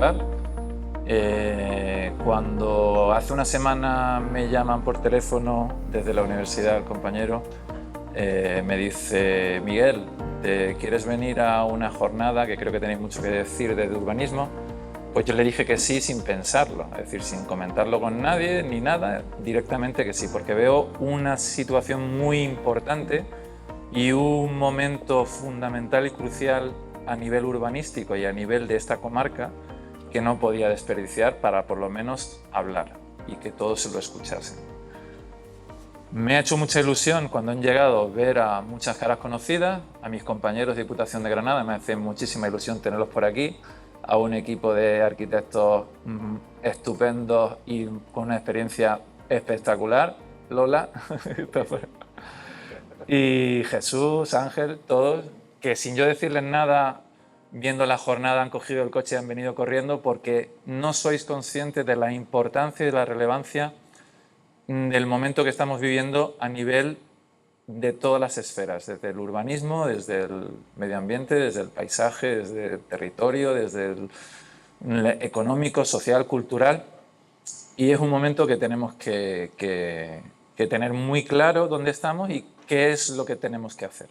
participar. Cuando hace una semana me llaman por teléfono desde la universidad el compañero, me dice: Miguel, ¿te quieres venir a una jornada que creo que tenéis mucho que decir de urbanismo? Pues yo le dije que sí sin pensarlo, es decir, sin comentarlo con nadie ni nada, directamente que sí, porque veo una situación muy importante y un momento fundamental y crucial a nivel urbanístico y a nivel de esta comarca que no podía desperdiciar para por lo menos hablar y que todos se lo escuchasen. Me ha hecho mucha ilusión cuando han llegado ver a muchas caras conocidas, a mis compañeros de Diputación de Granada, me hace muchísima ilusión tenerlos por aquí, a un equipo de arquitectos estupendos y con una experiencia espectacular, Lola, y Jesús, Ángel, todos, que sin yo decirles nada, viendo la jornada han cogido el coche y han venido corriendo porque no sois conscientes de la importancia y de la relevancia del momento que estamos viviendo a nivel de todas las esferas, desde el urbanismo, desde el medio ambiente, desde el paisaje, desde el territorio, desde el económico, social, cultural. Y es un momento que tenemos que tener muy claro dónde estamos y qué es lo que tenemos que hacer.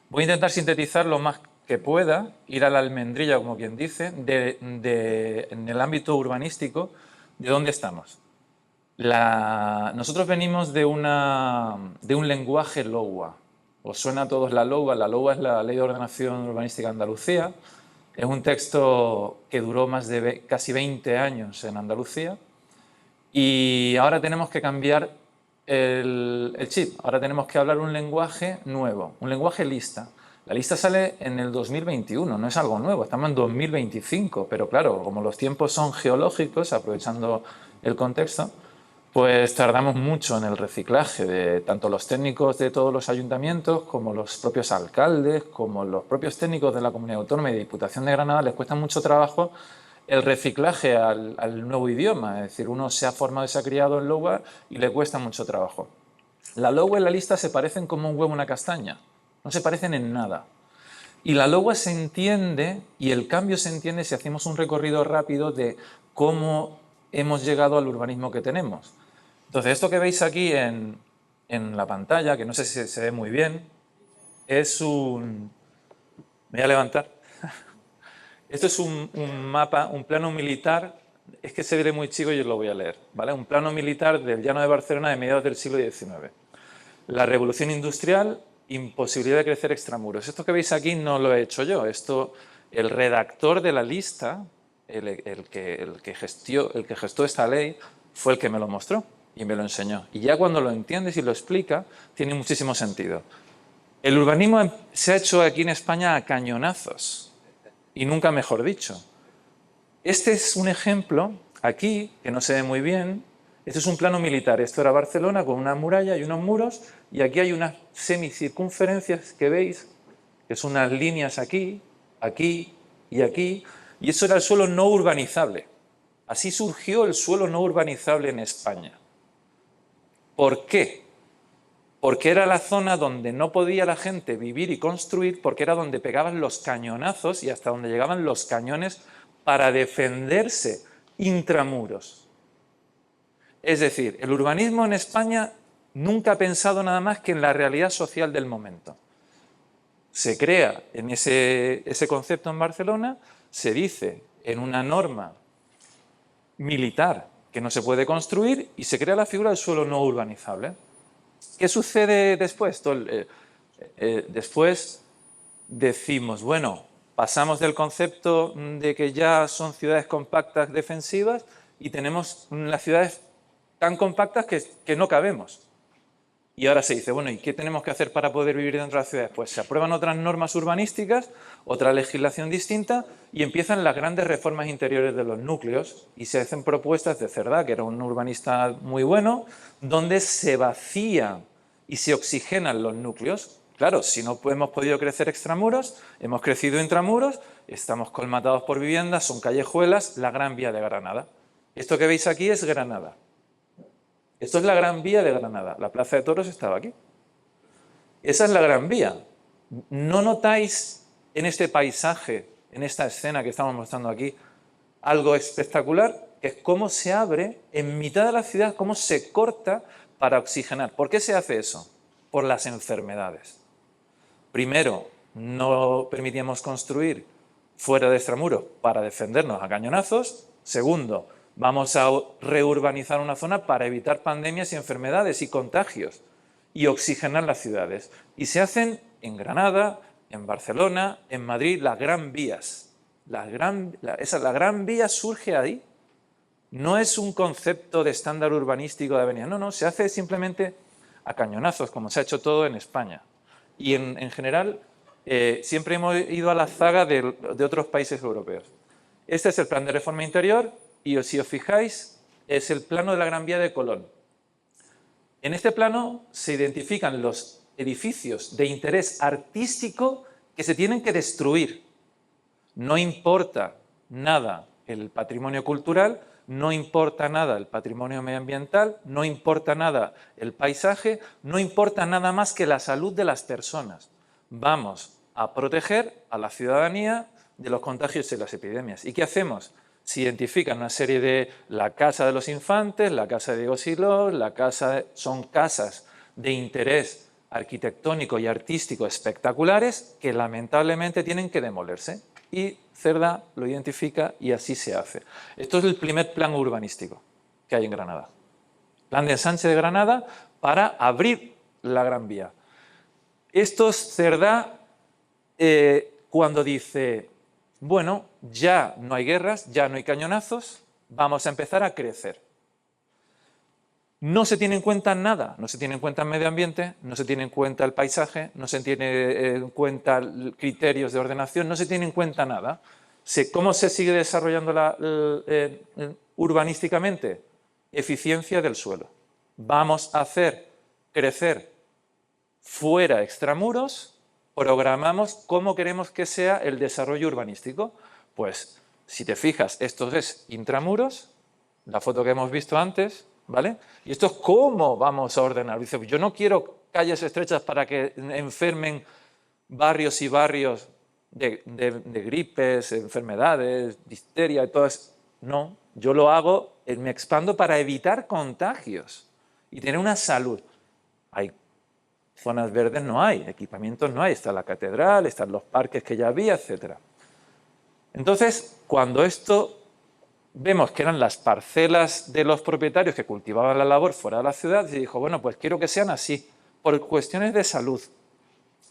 Voy a intentar sintetizar lo más que pueda, ir a la almendrilla, como quien dice, en el ámbito urbanístico, de dónde estamos. Nosotros venimos de un lenguaje LOUA. ¿Os suena a todos la LOUA? La LOUA es la Ley de Ordenación Urbanística de Andalucía. Es un texto que duró más de casi 20 años en Andalucía y ahora tenemos que cambiar el chip. Ahora tenemos que hablar un lenguaje nuevo, un lenguaje lista. La lista sale en el 2021, no es algo nuevo, estamos en 2025, pero claro, como los tiempos son geológicos, aprovechando el contexto, pues tardamos mucho en el reciclaje de tanto los técnicos de todos los ayuntamientos como los propios alcaldes, como los propios técnicos de la Comunidad Autónoma y de Diputación de Granada. Les cuesta mucho trabajo el reciclaje al nuevo idioma, es decir, uno se ha formado y se ha criado en LOUA y le cuesta mucho trabajo. La LOUA y la lista se parecen como un huevo y una castaña, no se parecen en nada. Y la LOUA se entiende y el cambio se entiende si hacemos un recorrido rápido de cómo hemos llegado al urbanismo que tenemos. Entonces, esto que veis aquí en la pantalla, que no sé si se ve muy bien, es un... Me voy a levantar. Esto es un mapa, un plano militar, es que se ve muy chico y yo lo voy a leer, ¿vale? Un plano militar del Llano de Barcelona de mediados del siglo XIX. La revolución industrial, imposibilidad de crecer extramuros. Esto que veis aquí no lo he hecho yo, esto el redactor de la lista, el que gestó esta ley, fue el que me lo mostró y me lo enseñó. Y ya cuando lo entiendes y lo explica, tiene muchísimo sentido. El urbanismo se ha hecho aquí en España a cañonazos, y nunca mejor dicho. Este es un ejemplo, aquí, que no se ve muy bien. Este es un plano militar. Esto era Barcelona con una muralla y unos muros, y aquí hay unas semicircunferencias que veis, que son unas líneas aquí, aquí y aquí, y eso era el suelo no urbanizable. Así surgió el suelo no urbanizable en España. ¿Por qué? Porque era la zona donde no podía la gente vivir y construir, porque era donde pegaban los cañonazos y hasta donde llegaban los cañones para defenderse intramuros. Es decir, el urbanismo en España nunca ha pensado nada más que en la realidad social del momento. Se crea en ese concepto en Barcelona, se dice en una norma militar que no se puede construir y se crea la figura del suelo no urbanizable. ¿Qué sucede después? Después decimos, bueno, pasamos del concepto de que ya son ciudades compactas defensivas y tenemos las ciudades tan compactas que no cabemos. Y ahora se dice, bueno, ¿y qué tenemos que hacer para poder vivir dentro de las ciudades? Pues se aprueban otras normas urbanísticas, otra legislación distinta y empiezan las grandes reformas interiores de los núcleos y se hacen propuestas de Cerdá, que era un urbanista muy bueno, donde se vacían y se oxigenan los núcleos. Claro, si no hemos podido crecer extramuros, hemos crecido intramuros, estamos colmatados por viviendas, son callejuelas, la Gran Vía de Granada. Esto que veis aquí es Granada. Esto es la Gran Vía de Granada. La Plaza de Toros estaba aquí. Esa es la Gran Vía. ¿No notáis en este paisaje, en esta escena que estamos mostrando aquí, algo espectacular, que es cómo se abre en mitad de la ciudad, cómo se corta para oxigenar. ¿Por qué se hace eso? Por las enfermedades. Primero, no permitíamos construir fuera de extramuros para defendernos a cañonazos. Segundo, vamos a reurbanizar una zona para evitar pandemias y enfermedades y contagios y oxigenar las ciudades. Y se hacen en Granada, en Barcelona, en Madrid, las gran vías. La gran vía surge ahí. No es un concepto de estándar urbanístico de avenida. No, se hace simplemente a cañonazos, como se ha hecho todo en España. Y en general, siempre hemos ido a la zaga de otros países europeos. Este es el plan de reforma interior y si os fijáis, es el plano de la Gran Vía de Colón. En este plano se identifican los edificios de interés artístico que se tienen que destruir. No importa nada el patrimonio cultural, no importa nada el patrimonio medioambiental, no importa nada el paisaje, no importa nada más que la salud de las personas. Vamos a proteger a la ciudadanía de los contagios y las epidemias. ¿Y qué hacemos? Se identifican una serie de la Casa de los Infantes, la Casa de Diego Silós, son casas de interés arquitectónico y artístico espectaculares que lamentablemente tienen que demolerse. Y Cerdá lo identifica y así se hace. Esto es el primer plan urbanístico que hay en Granada. Plan de ensanche de Granada para abrir la Gran Vía. Esto es Cerdá cuando dice, bueno, ya no hay guerras, ya no hay cañonazos, vamos a empezar a crecer. No se tiene en cuenta nada, no se tiene en cuenta el medio ambiente, no se tiene en cuenta el paisaje, no se tiene en cuenta criterios de ordenación, no se tiene en cuenta nada. ¿Cómo se sigue desarrollando urbanísticamente? Eficiencia del suelo. Vamos a hacer crecer fuera extramuros, programamos cómo queremos que sea el desarrollo urbanístico. Pues, si te fijas, esto es intramuros, la foto que hemos visto antes, ¿vale? Y esto es cómo vamos a ordenar. Dice, yo no quiero calles estrechas para que enfermen barrios y barrios de gripes, enfermedades, difteria y todo eso. No, yo lo hago, me expando para evitar contagios y tener una salud. Hay zonas verdes, no hay, equipamientos no hay, está la catedral, están los parques que ya había, etc. Entonces, cuando esto vemos que eran las parcelas de los propietarios que cultivaban la labor fuera de la ciudad, se dijo, bueno, pues quiero que sean así, por cuestiones de salud.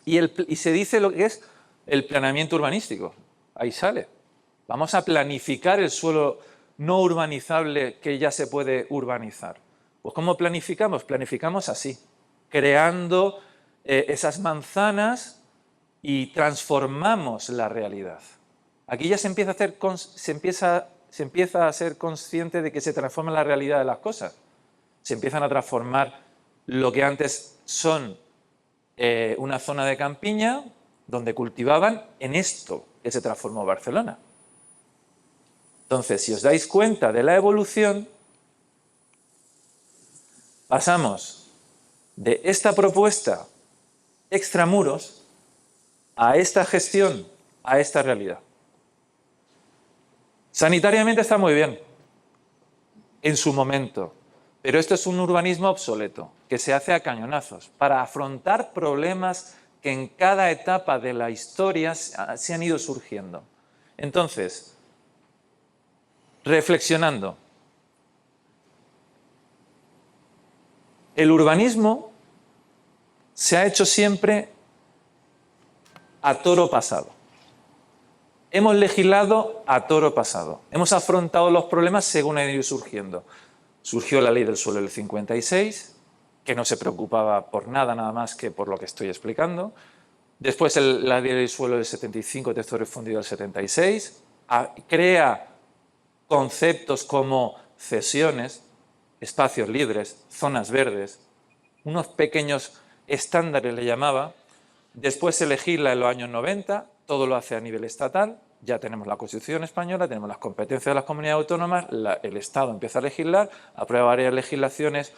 Y se dice lo que es el planeamiento urbanístico. Ahí sale. Vamos a planificar el suelo no urbanizable que ya se puede urbanizar. Pues ¿cómo planificamos? Planificamos así, creando esas manzanas y transformamos la realidad. Aquí ya se empieza a ser consciente de que se transforma la realidad de las cosas. Se empiezan a transformar lo que antes son una zona de campiña donde cultivaban en esto que se transformó Barcelona. Entonces, si os dais cuenta de la evolución, pasamos de esta propuesta extramuros a esta gestión, a esta realidad. Sanitariamente está muy bien, en su momento, pero esto es un urbanismo obsoleto, que se hace a cañonazos, para afrontar problemas que en cada etapa de la historia se han ido surgiendo. Entonces, reflexionando, el urbanismo se ha hecho siempre a toro pasado. Hemos legislado a toro pasado. Hemos afrontado los problemas según han ido surgiendo. Surgió la ley del suelo del 56, que no se preocupaba por nada más que por lo que estoy explicando. Después la ley del suelo del 75, texto refundido del 76, crea conceptos como cesiones, espacios libres, zonas verdes, unos pequeños estándares le llamaba. Después se legisla en los años 90, todo lo hace a nivel estatal, ya tenemos la Constitución española, tenemos las competencias de las comunidades autónomas, el Estado empieza a legislar, aprueba varias legislaciones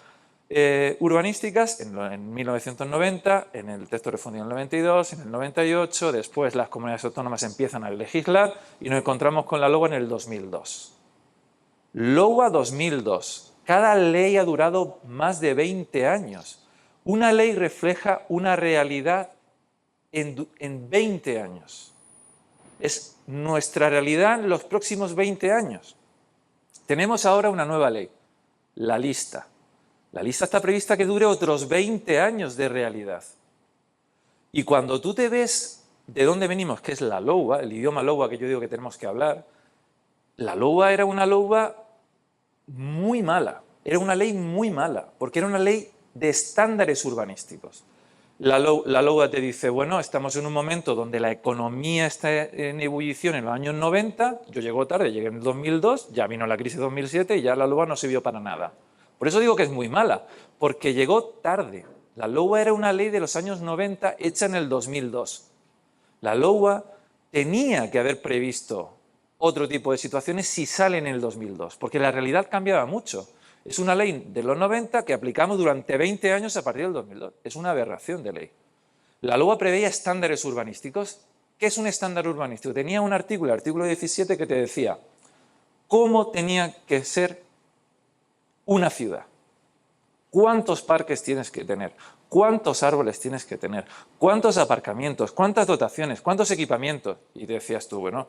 urbanísticas en 1990, en el texto refundido en el 92, en el 98, después las comunidades autónomas empiezan a legislar y nos encontramos con la LOA en el 2002. LOA 2002. Cada ley ha durado más de 20 años. Una ley refleja una realidad en 20 años. Es nuestra realidad en los próximos 20 años. Tenemos ahora una nueva ley, la lista. La lista está prevista que dure otros 20 años de realidad. Y cuando tú te ves de dónde venimos, que es la LOA, el idioma LOA que yo digo que tenemos que hablar, la LOA era una LOA muy mala, era una ley muy mala, porque era una ley de estándares urbanísticos. La LOA te dice, bueno, estamos en un momento donde la economía está en ebullición en los años 90, yo llego tarde, llegué en el 2002, ya vino la crisis de 2007 y ya la LOA no sirvió para nada. Por eso digo que es muy mala, porque llegó tarde. La LOA era una ley de los años 90 hecha en el 2002. La LOA tenía que haber previsto otro tipo de situaciones si sale en el 2002, porque la realidad cambiaba mucho. Es una ley de los 90 que aplicamos durante 20 años a partir del 2002. Es una aberración de ley. La LOA preveía estándares urbanísticos. ¿Qué es un estándar urbanístico? Tenía un artículo, el artículo 17, que te decía cómo tenía que ser una ciudad. ¿Cuántos parques tienes que tener? ¿Cuántos árboles tienes que tener? ¿Cuántos aparcamientos? ¿Cuántas dotaciones? ¿Cuántos equipamientos? Y decías tú, bueno,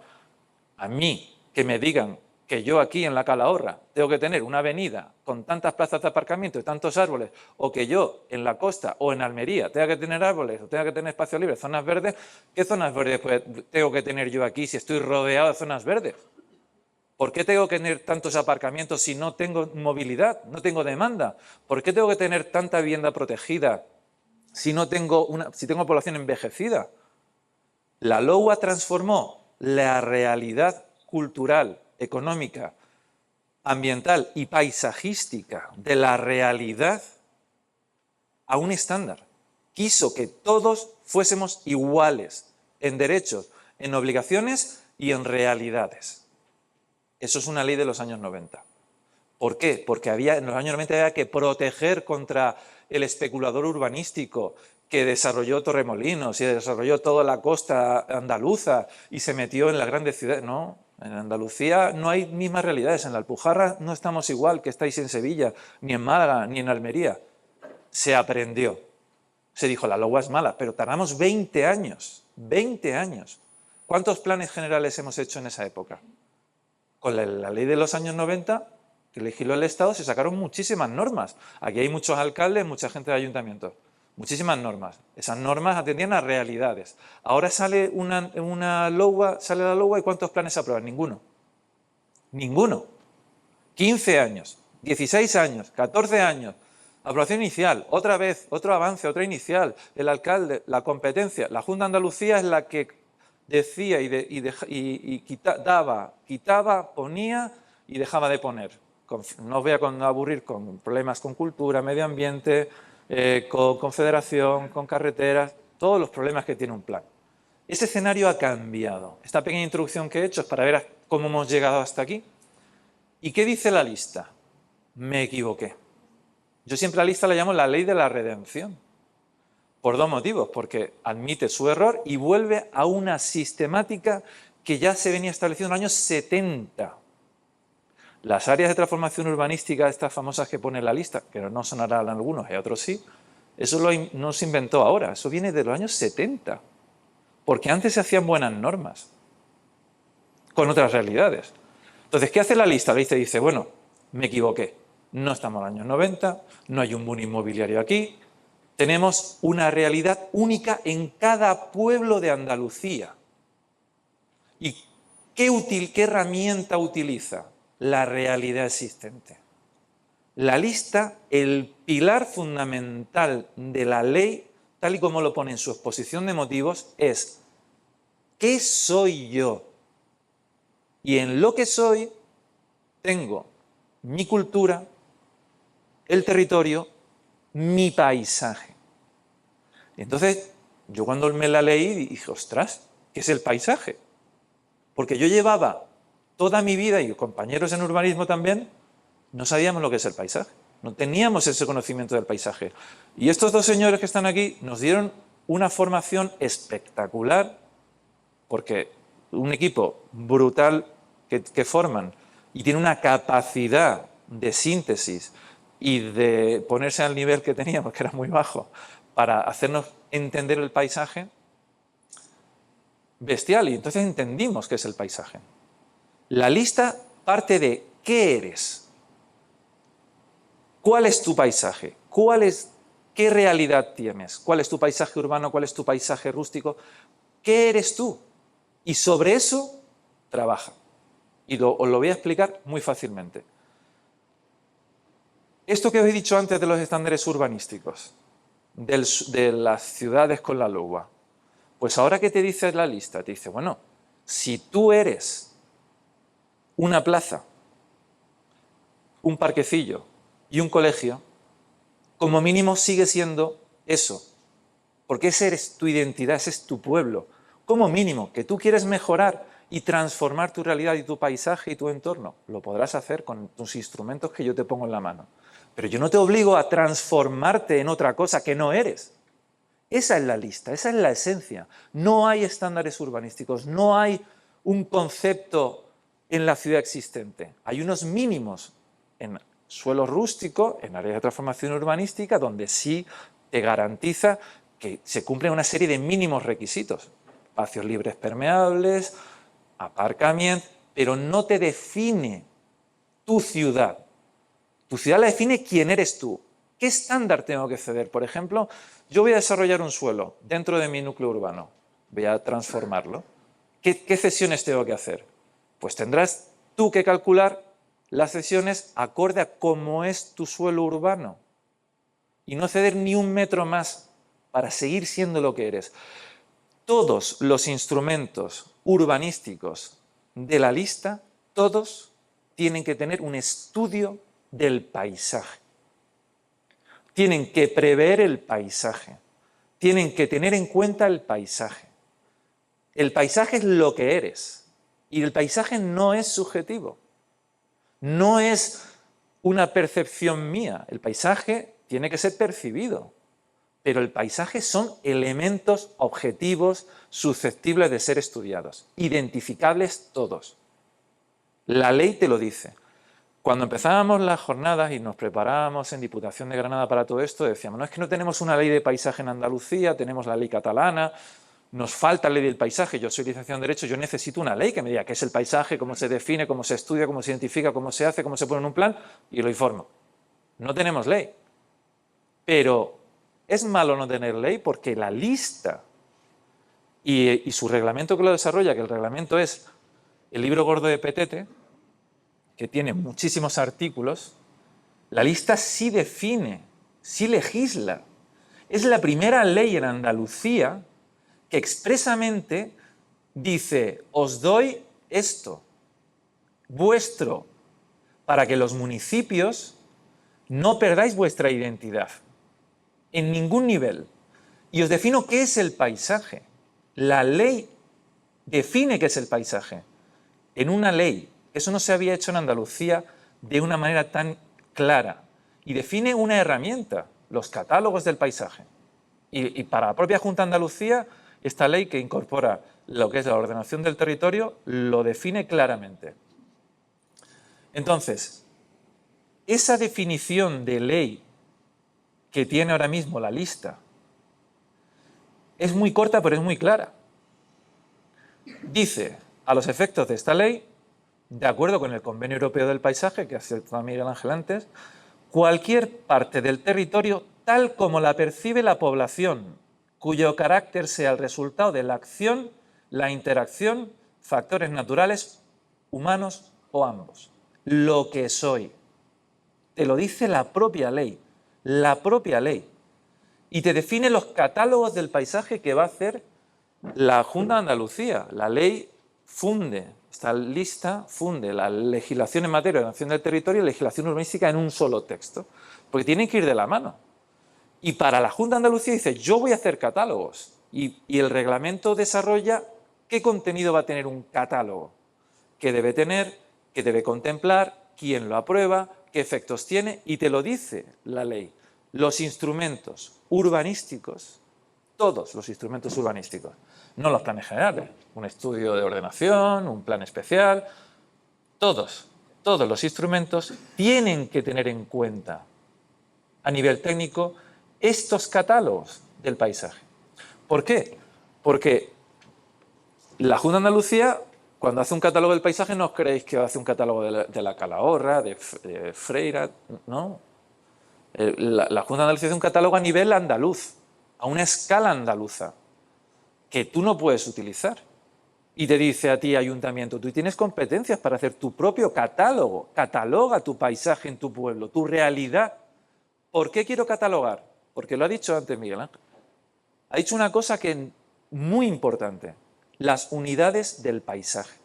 a mí que me digan que yo aquí en la Calahorra tengo que tener una avenida con tantas plazas de aparcamiento y tantos árboles, o que yo en la costa o en Almería tenga que tener árboles o tenga que tener espacio libre, zonas verdes, ¿qué zonas verdes tengo que tener yo aquí si estoy rodeado de zonas verdes? ¿Por qué tengo que tener tantos aparcamientos si no tengo movilidad, no tengo demanda? ¿Por qué tengo que tener tanta vivienda protegida si tengo población envejecida? La LOA transformó la realidad cultural, económica, ambiental y paisajística de la realidad a un estándar. Quiso que todos fuésemos iguales en derechos, en obligaciones y en realidades. Eso es una ley de los años 90. ¿Por qué? Porque en los años 90 había que proteger contra el especulador urbanístico que desarrolló Torremolinos y desarrolló toda la costa andaluza y se metió en las grandes ciudades. No, en Andalucía no hay mismas realidades. En la Alpujarra no estamos igual que estáis en Sevilla, ni en Málaga, ni en Almería. Se aprendió. Se dijo, la LOA es mala, pero tardamos 20 años. 20 años. ¿Cuántos planes generales hemos hecho en esa época? Con la ley de los años 90, que legisló el Estado, se sacaron muchísimas normas. Aquí hay muchos alcaldes, mucha gente de ayuntamientos. Muchísimas normas. Esas normas atendían a realidades. Ahora sale una LOA, sale la LOA y ¿cuántos planes se aprueban? Ninguno. Ninguno. 15 años, 16 años, 14 años. Aprobación inicial, otra vez, otro avance, otra inicial. El alcalde, la competencia. La Junta de Andalucía es la que decía y quitaba, ponía y dejaba de poner. No os voy a aburrir con problemas con cultura, medio ambiente, con confederación, con carreteras, todos los problemas que tiene un plan. Ese escenario ha cambiado. Esta pequeña introducción que he hecho es para ver cómo hemos llegado hasta aquí. ¿Y qué dice la lista? Me equivoqué. Yo siempre a la lista la llamo la ley de la redención. Por dos motivos, porque admite su error y vuelve a una sistemática que ya se venía estableciendo en los años 70. Las áreas de transformación urbanística, estas famosas que pone en la lista, que no sonarán a algunos y a otros sí, eso no se inventó ahora, eso viene de los años 70. Porque antes se hacían buenas normas, con otras realidades. Entonces, ¿qué hace la lista? La lista dice, bueno, me equivoqué, no estamos en los años 90, no hay un boom inmobiliario aquí, tenemos una realidad única en cada pueblo de Andalucía. ¿Y qué herramienta utiliza? La realidad existente. La lista, el pilar fundamental de la ley, tal y como lo pone en su exposición de motivos, es ¿qué soy yo? Y en lo que soy tengo mi cultura, el territorio, mi paisaje. Y entonces, yo cuando me la leí dije, ostras, ¿qué es el paisaje? Porque yo llevaba toda mi vida, y compañeros en urbanismo también, no sabíamos lo que es el paisaje. no teníamos ese conocimiento del paisaje. Y estos dos señores que están aquí nos dieron una formación espectacular, porque un equipo brutal que forman y tiene una capacidad de síntesis y de ponerse al nivel que teníamos, que era muy bajo, para hacernos entender el paisaje, bestial. Y entonces entendimos qué es el paisaje. La lista parte de qué eres, cuál es tu paisaje, qué realidad tienes, cuál es tu paisaje urbano, cuál es tu paisaje rústico, qué eres tú. Y sobre eso trabaja. Y os lo voy a explicar muy fácilmente. Esto que os he dicho antes de los estándares urbanísticos, de las ciudades con la LOA, pues ahora que te dice la lista, te dice, bueno, si tú eres una plaza, un parquecillo y un colegio, como mínimo sigue siendo eso, porque esa eres tu identidad, ese es tu pueblo. Como mínimo, que tú quieres mejorar y transformar tu realidad y tu paisaje y tu entorno, lo podrás hacer con tus instrumentos que yo te pongo en la mano. Pero yo no te obligo a transformarte en otra cosa que no eres. Esa es la lista, esa es la esencia. No hay estándares urbanísticos, no hay un concepto en la ciudad existente. Hay unos mínimos en suelo rústico, en áreas de transformación urbanística, donde sí te garantiza que se cumplen una serie de mínimos requisitos. Espacios libres permeables, aparcamiento, pero no te define tu ciudad. Tu ciudad la define quién eres tú. ¿Qué estándar tengo que ceder? Por ejemplo, yo voy a desarrollar un suelo dentro de mi núcleo urbano. Voy a transformarlo. ¿Qué cesiones tengo que hacer? Pues tendrás tú que calcular las cesiones acorde a cómo es tu suelo urbano. Y no ceder ni un metro más para seguir siendo lo que eres. Todos los instrumentos urbanísticos de la lista, todos tienen que tener un estudio del paisaje. Tienen que prever el paisaje. Tienen que tener en cuenta el paisaje. El paisaje es lo que eres. Y el paisaje no es subjetivo. No es una percepción mía. El paisaje tiene que ser percibido. Pero el paisaje son elementos objetivos susceptibles de ser estudiados, identificables todos. La ley te lo dice. Cuando empezábamos las jornadas y nos preparábamos en Diputación de Granada para todo esto, decíamos, no es que no tenemos una ley de paisaje en Andalucía, tenemos la ley catalana, nos falta la ley del paisaje, yo soy licenciado en Derecho, yo necesito una ley que me diga qué es el paisaje, cómo se define, cómo se estudia, cómo se identifica, cómo se hace, cómo se pone en un plan, y lo informo. No tenemos ley. Pero es malo no tener ley porque la lista y su reglamento que lo desarrolla, que el reglamento es el libro gordo de Petete, que tiene muchísimos artículos, la lista sí define, sí legisla. Es la primera ley en Andalucía que expresamente dice, os doy esto, vuestro, para que los municipios no perdáis vuestra identidad, en ningún nivel. Y os defino qué es el paisaje. La ley define qué es el paisaje. En una ley. Eso no se había hecho en Andalucía de una manera tan clara. Y define una herramienta, los catálogos del paisaje. Y para la propia Junta de Andalucía, esta ley que incorpora lo que es la ordenación del territorio, lo define claramente. Entonces, esa definición de ley que tiene ahora mismo la lista es muy corta, pero es muy clara. Dice, a los efectos de esta ley, de acuerdo con el Convenio Europeo del Paisaje, que ha citado Miguel Ángel antes, cualquier parte del territorio tal como la percibe la población, cuyo carácter sea el resultado de la acción, la interacción, factores naturales, humanos o ambos. Lo que soy. Te lo dice la propia ley. La propia ley. Y te define los catálogos del paisaje que va a hacer la Junta de Andalucía. La ley funde, esta lista funde la legislación en materia de ordenación del territorio y la legislación urbanística en un solo texto, porque tienen que ir de la mano. Y para la Junta de Andalucía dice, yo voy a hacer catálogos, y el reglamento desarrolla qué contenido va a tener un catálogo, qué debe tener, qué debe contemplar, quién lo aprueba, qué efectos tiene y te lo dice la ley. Los instrumentos urbanísticos, todos los instrumentos urbanísticos, no los planes generales, un estudio de ordenación, un plan especial, todos los instrumentos tienen que tener en cuenta a nivel técnico estos catálogos del paisaje. ¿Por qué? Porque la Junta de Andalucía, cuando hace un catálogo del paisaje, no os creéis que hace un catálogo de la Calahorra, de Freira, no. La Junta de Andalucía hace un catálogo a nivel andaluz, a una escala andaluza, que tú no puedes utilizar. Y te dice a ti, ayuntamiento, tú tienes competencias para hacer tu propio catálogo. Cataloga tu paisaje en tu pueblo, tu realidad. ¿Por qué quiero catalogar? Porque lo ha dicho antes Miguel Ángel. Ha dicho una cosa que es muy importante. Las unidades del paisaje.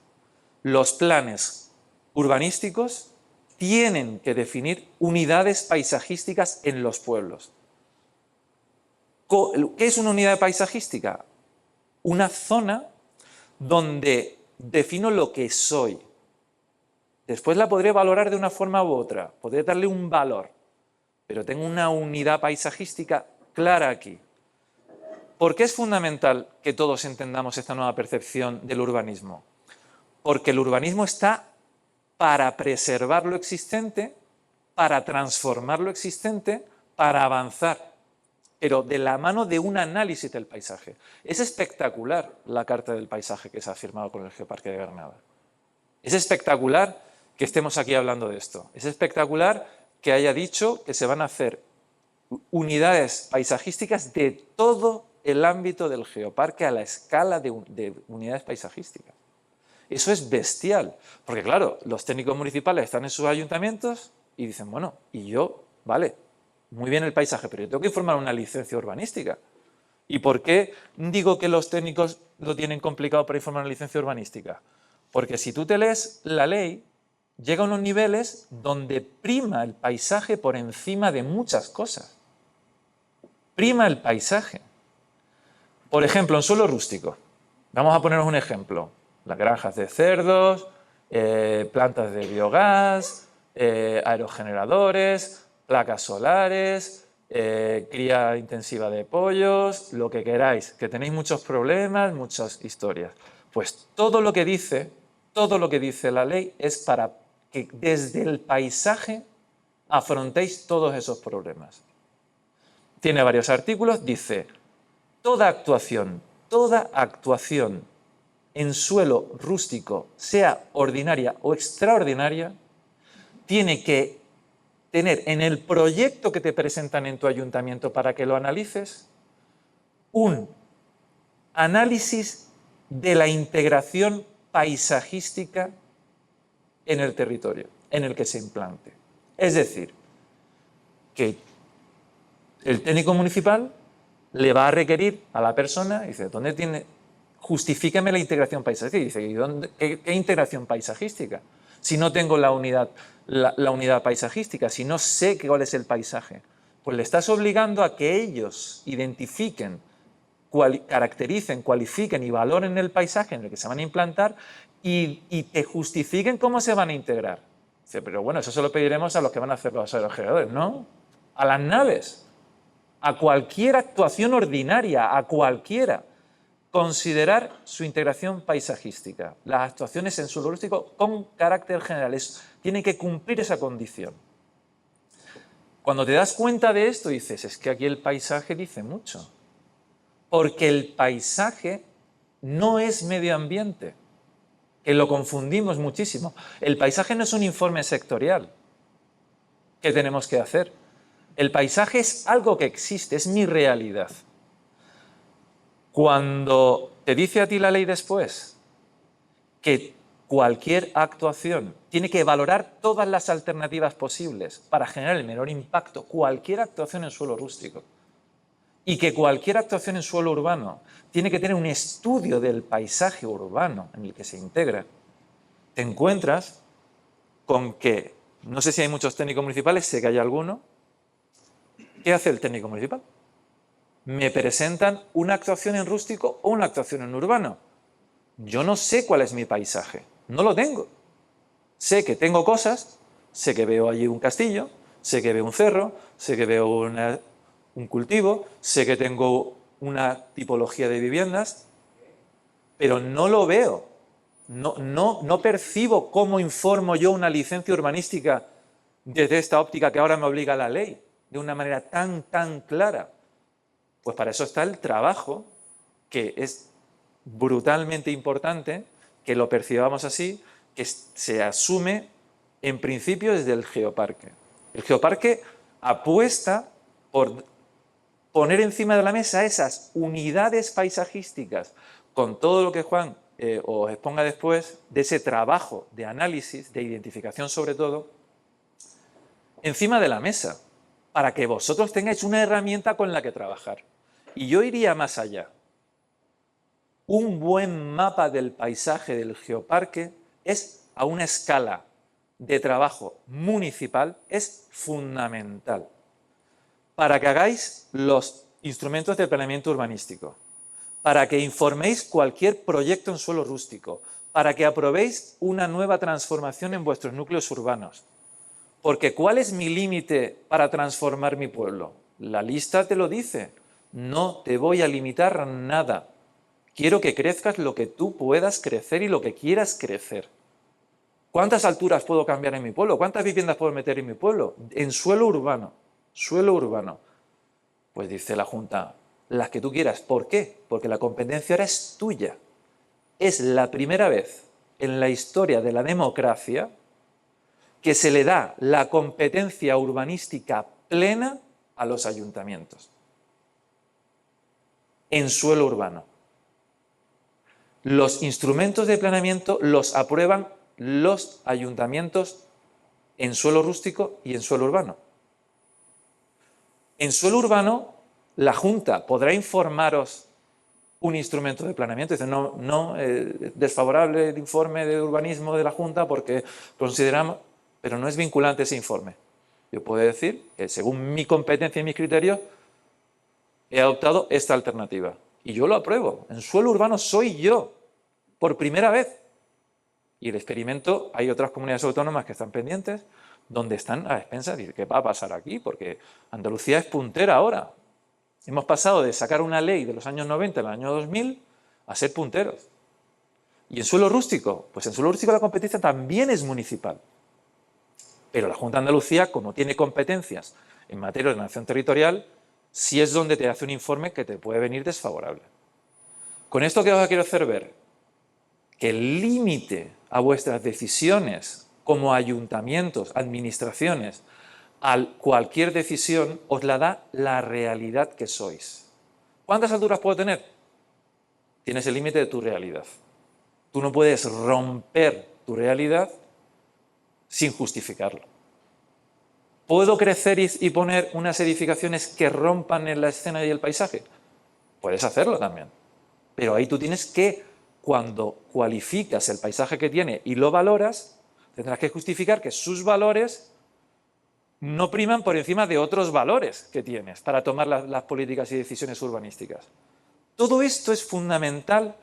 Los planes urbanísticos tienen que definir unidades paisajísticas en los pueblos. ¿Qué es una unidad paisajística? Una zona donde defino lo que soy. Después la podré valorar de una forma u otra, podré darle un valor, pero tengo una unidad paisajística clara aquí. ¿Por qué es fundamental que todos entendamos esta nueva percepción del urbanismo? Porque el urbanismo está para preservar lo existente, para transformar lo existente, para avanzar, pero de la mano de un análisis del paisaje. Es espectacular la Carta del Paisaje que se ha firmado con el Geoparque de Granada. Es espectacular que estemos aquí hablando de esto. Es espectacular que haya dicho que se van a hacer unidades paisajísticas de todo el ámbito del geoparque a la escala de unidades paisajísticas. Eso es bestial, porque claro, los técnicos municipales están en sus ayuntamientos y dicen, bueno, y yo, vale, muy bien el paisaje, pero yo tengo que formar una licencia urbanística. ¿Y por qué digo que los técnicos lo tienen complicado para informar una licencia urbanística? Porque si tú te lees la ley, llega a unos niveles donde prima el paisaje por encima de muchas cosas. Prima el paisaje. Por ejemplo, en suelo rústico. Vamos a ponernos un ejemplo. Las granjas de cerdos, plantas de biogás, aerogeneradores, placas solares, cría intensiva de pollos, lo que queráis, que tenéis muchos problemas, muchas historias. Pues todo lo que dice la ley es para que desde el paisaje afrontéis todos esos problemas. Tiene varios artículos, dice, toda actuación en suelo rústico, sea ordinaria o extraordinaria, tiene que tener en el proyecto que te presentan en tu ayuntamiento para que lo analices, un análisis de la integración paisajística en el territorio en el que se implante. Es decir, que el técnico municipal le va a requerir a la persona, dice, ¿dónde tiene? Justifícame la integración paisajística. Y dice, ¿qué integración paisajística? Si no tengo la unidad paisajística, si no sé cuál es el paisaje, pues le estás obligando a que ellos identifiquen, caractericen, cualifiquen y valoren el paisaje en el que se van a implantar y te justifiquen cómo se van a integrar. Dice, pero bueno, eso se lo pediremos a los que van a hacer los aerogeneradores, ¿no? A las naves, a cualquier actuación ordinaria, a cualquiera. Considerar su integración paisajística. Las actuaciones en suelo rústico con carácter general tienen que cumplir esa condición. Cuando te das cuenta de esto dices, es que aquí el paisaje dice mucho. Porque el paisaje no es medio ambiente, que lo confundimos muchísimo. El paisaje no es un informe sectorial que tenemos que hacer. El paisaje es algo que existe, es mi realidad. Cuando te dice a ti la ley después que cualquier actuación tiene que valorar todas las alternativas posibles para generar el menor impacto, cualquier actuación en suelo rústico, y que cualquier actuación en suelo urbano tiene que tener un estudio del paisaje urbano en el que se integra, te encuentras con que, no sé si hay muchos técnicos municipales, sé que hay alguno. ¿Qué hace el técnico municipal? Me presentan una actuación en rústico o una actuación en urbano. Yo no sé cuál es mi paisaje, no lo tengo. Sé que tengo cosas, sé que veo allí un castillo, sé que veo un cerro, sé que veo un cultivo, sé que tengo una tipología de viviendas, pero no lo veo. No percibo cómo informo yo una licencia urbanística desde esta óptica que ahora me obliga la ley, de una manera tan clara. Pues para eso está el trabajo, que es brutalmente importante, que lo percibamos así, que se asume en principio desde el geoparque. El geoparque apuesta por poner encima de la mesa esas unidades paisajísticas con todo lo que Juan os exponga después de ese trabajo de análisis, de identificación sobre todo, encima de la mesa, para que vosotros tengáis una herramienta con la que trabajar. Y yo iría más allá. Un buen mapa del paisaje del geoparque es a una escala de trabajo municipal, es fundamental para que hagáis los instrumentos de planeamiento urbanístico, para que informéis cualquier proyecto en suelo rústico, para que aprobéis una nueva transformación en vuestros núcleos urbanos. Porque ¿cuál es mi límite para transformar mi pueblo? La lista te lo dice. No te voy a limitar nada. Quiero que crezcas lo que tú puedas crecer y lo que quieras crecer. ¿Cuántas alturas puedo cambiar en mi pueblo? ¿Cuántas viviendas puedo meter en mi pueblo? En suelo urbano. Suelo urbano. Pues dice la Junta, las que tú quieras. ¿Por qué? Porque la competencia ahora es tuya. Es la primera vez en la historia de la democracia que se le da la competencia urbanística plena a los ayuntamientos en suelo urbano. Los instrumentos de planeamiento los aprueban los ayuntamientos en suelo rústico y en suelo urbano. En suelo urbano, la Junta podrá informaros un instrumento de planeamiento. Dice, no, desfavorable el informe de urbanismo de la Junta porque consideramos, pero no es vinculante ese informe. Yo puedo decir que según mi competencia y mis criterios, he adoptado esta alternativa. Y yo lo apruebo. En suelo urbano soy yo, por primera vez. Y el experimento, hay otras comunidades autónomas que están pendientes, donde están a expensas de qué va a pasar aquí, porque Andalucía es puntera ahora. Hemos pasado de sacar una ley de los años 90 al año 2000 a ser punteros. ¿Y en suelo rústico? Pues en suelo rústico la competencia también es municipal. Pero la Junta de Andalucía, como tiene competencias en materia de ordenación territorial, sí es donde te hace un informe que te puede venir desfavorable. Con esto, ¿qué os quiero hacer ver? Que el límite a vuestras decisiones como ayuntamientos, administraciones, a cualquier decisión os la da la realidad que sois. ¿Cuántas alturas puedo tener? Tienes el límite de tu realidad. Tú no puedes romper tu realidad sin justificarlo. ¿Puedo crecer y poner unas edificaciones que rompan en la escena y el paisaje? Puedes hacerlo también. Pero ahí tú tienes que, cuando cualificas el paisaje que tiene y lo valoras, tendrás que justificar que sus valores no priman por encima de otros valores que tienes para tomar las políticas y decisiones urbanísticas. Todo esto es fundamental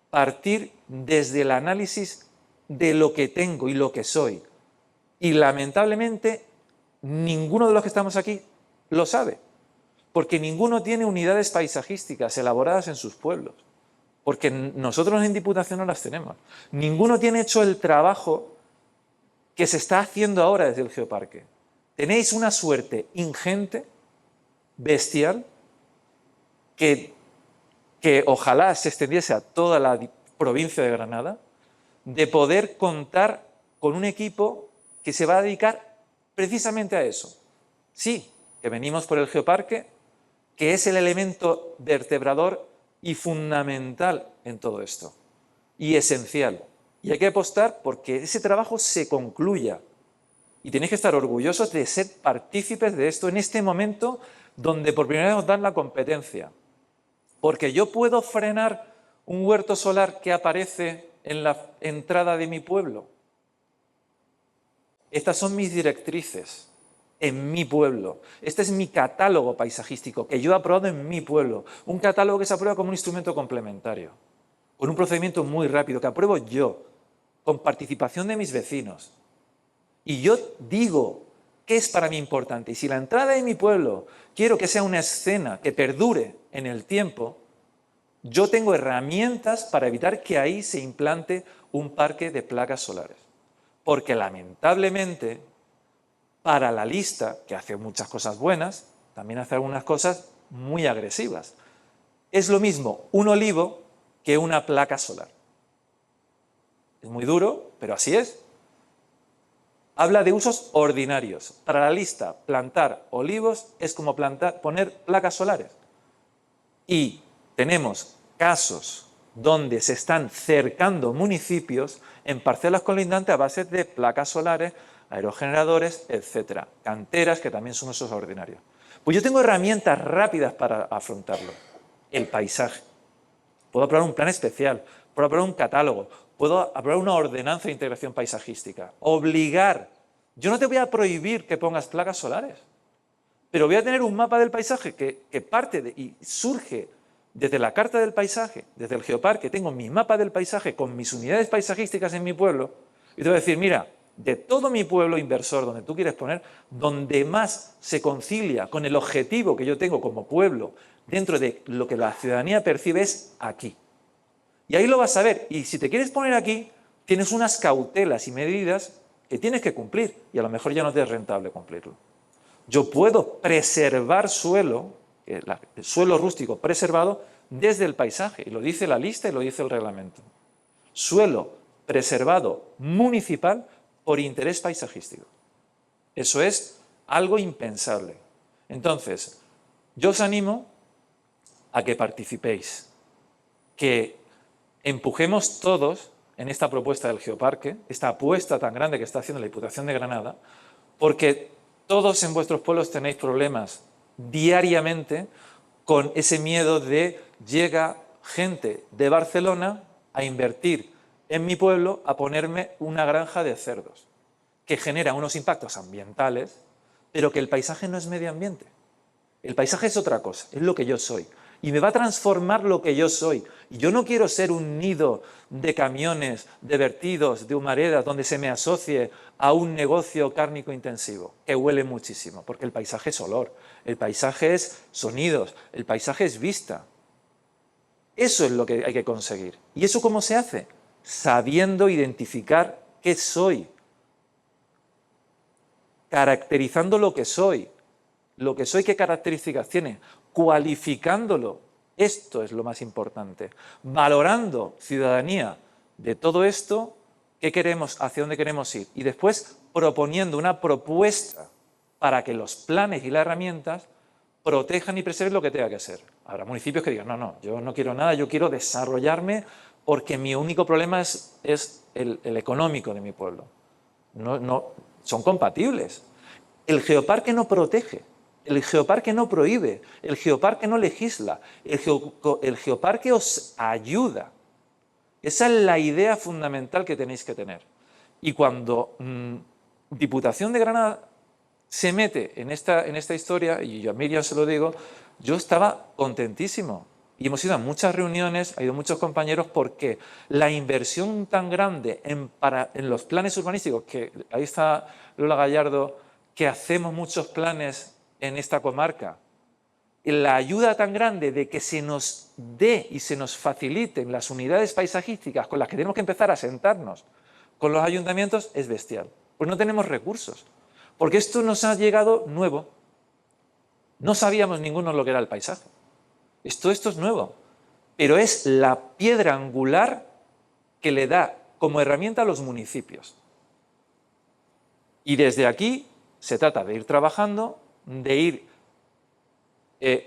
partir desde el análisis de lo que tengo y lo que soy. Y lamentablemente ninguno de los que estamos aquí lo sabe, porque ninguno tiene unidades paisajísticas elaboradas en sus pueblos, porque nosotros en Diputación no las tenemos. Ninguno tiene hecho el trabajo que se está haciendo ahora desde el geoparque. Tenéis una suerte ingente, bestial, que ojalá se extendiese a toda la provincia de Granada, de poder contar con un equipo que se va a dedicar precisamente a eso. Sí, que venimos por el geoparque, que es el elemento vertebrador y fundamental en todo esto, y esencial. Y hay que apostar porque ese trabajo se concluya. Y tenéis que estar orgullosos de ser partícipes de esto en este momento donde por primera vez os dan la competencia. Porque yo puedo frenar un huerto solar que aparece en la entrada de mi pueblo. Estas son mis directrices en mi pueblo. Este es mi catálogo paisajístico que yo he aprobado en mi pueblo. Un catálogo que se aprueba como un instrumento complementario, con un procedimiento muy rápido que apruebo yo, con participación de mis vecinos. y yo digo qué es para mí importante, y si la entrada de mi pueblo quiero que sea una escena que perdure en el tiempo, yo tengo herramientas para evitar que ahí se implante un parque de placas solares. Porque lamentablemente, para la lista, que hace muchas cosas buenas, también hace algunas cosas muy agresivas. Es lo mismo un olivo que una placa solar. Es muy duro, pero así es. Habla de usos ordinarios. Para la lista, plantar olivos es como poner placas solares. Y tenemos casos donde se están cercando municipios en parcelas colindantes a base de placas solares, aerogeneradores, etcétera. Canteras, que también son usos ordinarios. Pues yo tengo herramientas rápidas para afrontarlo. El paisaje. Puedo aprobar un plan especial, puedo aprobar un catálogo, puedo aprobar una ordenanza de integración paisajística. Obligar. Yo no te voy a prohibir que pongas placas solares, pero voy a tener un mapa del paisaje que parte y surge desde la carta del paisaje, desde el geoparque. Tengo mi mapa del paisaje con mis unidades paisajísticas en mi pueblo y te voy a decir, mira, de todo mi pueblo inversor donde tú quieres poner, donde más se concilia con el objetivo que yo tengo como pueblo dentro de lo que la ciudadanía percibe es aquí. Y ahí lo vas a ver. Y si te quieres poner aquí, tienes unas cautelas y medidas que tienes que cumplir y a lo mejor ya no te es rentable cumplirlo. Yo puedo preservar suelo, el suelo rústico preservado desde el paisaje, y lo dice la lista y lo dice el reglamento. Suelo preservado municipal por interés paisajístico. Eso es algo impensable. Entonces, yo os animo a que participéis, que empujemos todos en esta propuesta del geoparque, esta apuesta tan grande que está haciendo la Diputación de Granada, porque todos en vuestros pueblos tenéis problemas diariamente con ese miedo de llega gente de Barcelona a invertir en mi pueblo, a ponerme una granja de cerdos, que genera unos impactos ambientales, pero que el paisaje no es medio ambiente. El paisaje es otra cosa, es lo que yo soy. Y me va a transformar lo que yo soy. Y yo no quiero ser un nido de camiones, de vertidos, de humaredas, donde se me asocie a un negocio cárnico intensivo, que huele muchísimo, porque el paisaje es olor, el paisaje es sonidos, el paisaje es vista. Eso es lo que hay que conseguir. ¿Y eso cómo se hace? Sabiendo identificar qué soy, caracterizando lo que soy, qué características tiene, cualificándolo. Esto es lo más importante. Valorando, ciudadanía, de todo esto, qué queremos, hacia dónde queremos ir. Y después proponiendo una propuesta para que los planes y las herramientas protejan y preserven lo que tenga que ser. Habrá municipios que digan, no, yo no quiero nada, yo quiero desarrollarme porque mi único problema es el económico de mi pueblo. No, son compatibles. El geoparque no protege. El geoparque no prohíbe, el geoparque no legisla, el geoparque os ayuda. Esa es la idea fundamental que tenéis que tener. Y cuando Diputación de Granada se mete en esta historia, y yo a Miriam se lo digo, yo estaba contentísimo. Y hemos ido a muchas reuniones, ha ido muchos compañeros, porque la inversión tan grande en los planes urbanísticos, que ahí está Lola Gallardo, que hacemos muchos planes en esta comarca, la ayuda tan grande de que se nos dé y se nos faciliten las unidades paisajísticas con las que tenemos que empezar a sentarnos con los ayuntamientos es bestial. Pues no tenemos recursos, porque esto nos ha llegado nuevo. No sabíamos ninguno lo que era el paisaje. Esto es nuevo, pero es la piedra angular que le da como herramienta a los municipios. Y desde aquí se trata de ir trabajando, de ir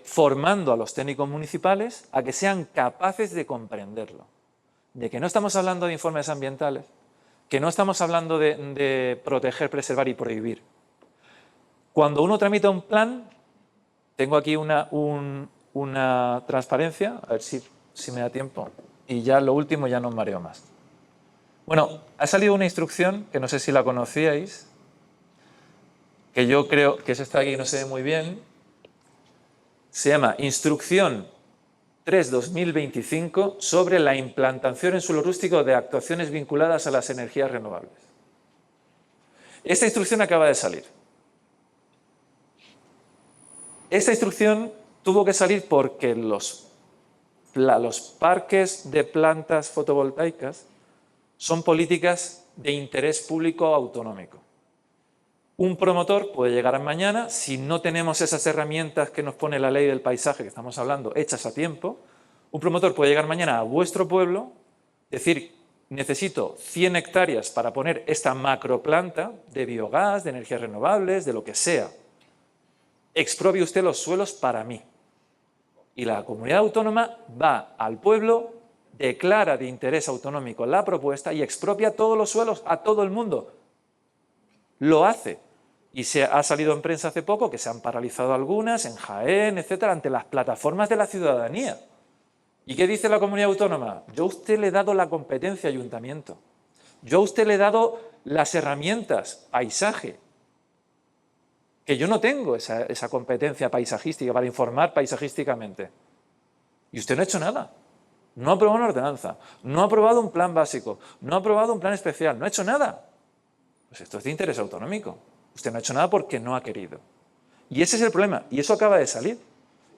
formando a los técnicos municipales a que sean capaces de comprenderlo. De que no estamos hablando de informes ambientales, que no estamos hablando de proteger, preservar y prohibir. Cuando uno tramita un plan, tengo aquí una transparencia, a ver si me da tiempo, y ya lo último ya no os mareo más. Bueno, ha salido una instrucción, que no sé si la conocíais, que yo creo que es esta aquí, no se ve muy bien. Se llama Instrucción 3/2025 sobre la implantación en suelo rústico de actuaciones vinculadas a las energías renovables. Esta instrucción acaba de salir. Esta instrucción tuvo que salir porque los parques de plantas fotovoltaicas son políticas de interés público autonómico. Un promotor puede llegar mañana, si no tenemos esas herramientas que nos pone la ley del paisaje que estamos hablando, hechas a tiempo, un promotor puede llegar mañana a vuestro pueblo, decir, necesito 100 hectáreas para poner esta macroplanta de biogás, de energías renovables, de lo que sea. Expropie usted los suelos para mí. Y la comunidad autónoma va al pueblo, declara de interés autonómico la propuesta y expropia todos los suelos a todo el mundo. Lo hace. Y se ha salido en prensa hace poco que se han paralizado algunas, en Jaén, etcétera, ante las plataformas de la ciudadanía. ¿Y qué dice la comunidad autónoma? Yo a usted le he dado la competencia, ayuntamiento. Yo a usted le he dado las herramientas, paisaje, que yo no tengo esa competencia paisajística para informar paisajísticamente. Y usted no ha hecho nada. No ha aprobado una ordenanza, no ha aprobado un plan básico, no ha aprobado un plan especial, no ha hecho nada. Pues esto es de interés autonómico. Usted no ha hecho nada porque no ha querido. Y ese es el problema, y eso acaba de salir.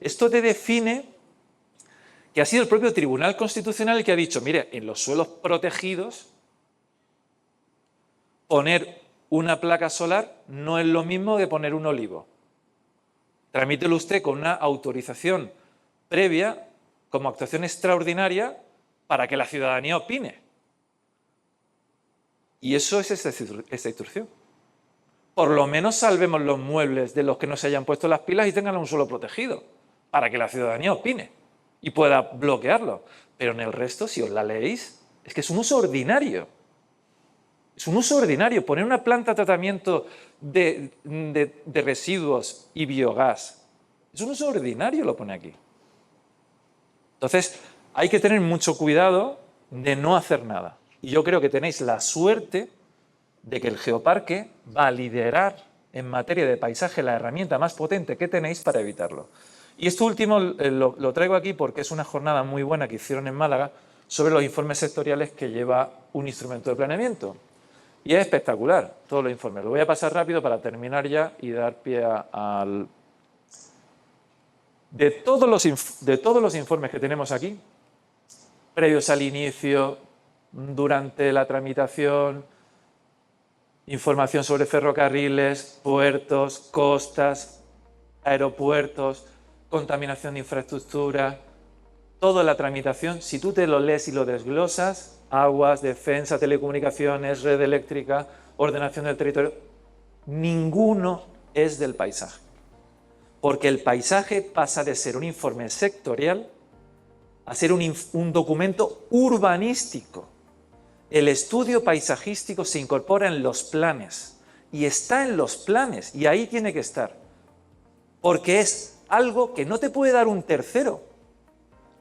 Esto te define que ha sido el propio Tribunal Constitucional el que ha dicho, mire, en los suelos protegidos, poner una placa solar no es lo mismo que poner un olivo. Tramítelo usted con una autorización previa como actuación extraordinaria para que la ciudadanía opine. Y eso es esta instrucción. Por lo menos salvemos los muebles de los que no se hayan puesto las pilas y tengan un suelo protegido, para que la ciudadanía opine y pueda bloquearlo. Pero en el resto, si os la leéis, es que es un uso ordinario. Es un uso ordinario. Poner una planta de tratamiento de residuos y biogás. Es un uso ordinario, lo pone aquí. Entonces, hay que tener mucho cuidado de no hacer nada. Y yo creo que tenéis la suerte de que el Geoparque va a liderar en materia de paisaje la herramienta más potente que tenéis para evitarlo. Y esto último lo traigo aquí porque es una jornada muy buena que hicieron en Málaga sobre los informes sectoriales que lleva un instrumento de planeamiento. Y es espectacular, todos los informes. Lo voy a pasar rápido para terminar ya y dar pie al... De todos los informes que tenemos aquí, previos al inicio, durante la tramitación, información sobre ferrocarriles, puertos, costas, aeropuertos, contaminación de infraestructura, toda la tramitación, si tú te lo lees y lo desglosas, aguas, defensa, telecomunicaciones, red eléctrica, ordenación del territorio, ninguno es del paisaje. Porque el paisaje pasa de ser un informe sectorial a ser un documento urbanístico. El estudio paisajístico se incorpora en los planes y está en los planes y ahí tiene que estar. Porque es algo que no te puede dar un tercero.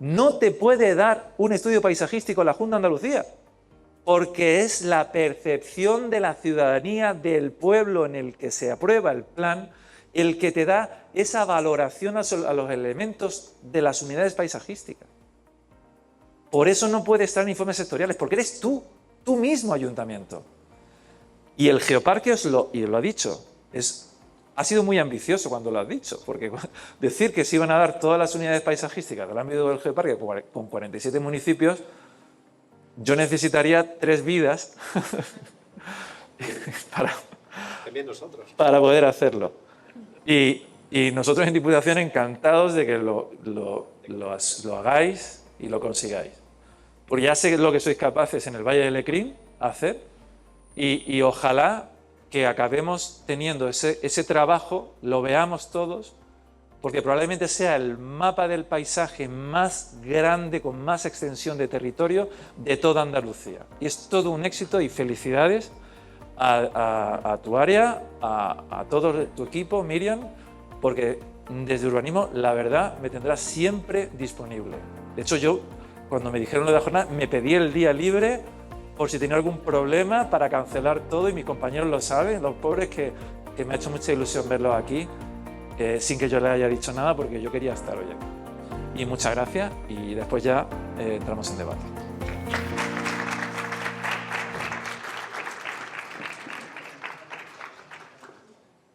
No te puede dar un estudio paisajístico la Junta de Andalucía, porque es la percepción de la ciudadanía del pueblo en el que se aprueba el plan el que te da esa valoración a los elementos de las unidades paisajísticas. Por eso no puede estar en informes sectoriales, porque eres tú mismo ayuntamiento. Y el Geoparque y lo ha dicho, ha sido muy ambicioso cuando lo has dicho, porque decir que se iban a dar todas las unidades paisajísticas del ámbito del Geoparque con 47 municipios, yo necesitaría 3 vidas para poder hacerlo. Y nosotros en Diputación encantados de que lo hagáis y lo consigáis. Porque ya sé lo que sois capaces en el Valle del Lecrín hacer y ojalá que acabemos teniendo ese trabajo, lo veamos todos, porque probablemente sea el mapa del paisaje más grande, con más extensión de territorio de toda Andalucía. Y es todo un éxito y felicidades a tu área, a todo tu equipo, Miriam, porque desde Urbanismo, la verdad, me tendrás siempre disponible. De hecho, yo, cuando me dijeron lo de la jornada, me pedí el día libre por si tenía algún problema para cancelar todo, y mis compañeros lo saben, los pobres, que me ha hecho mucha ilusión verlos aquí, sin que yo les haya dicho nada, porque yo quería estar hoy aquí. Y muchas gracias, y después ya entramos en debate.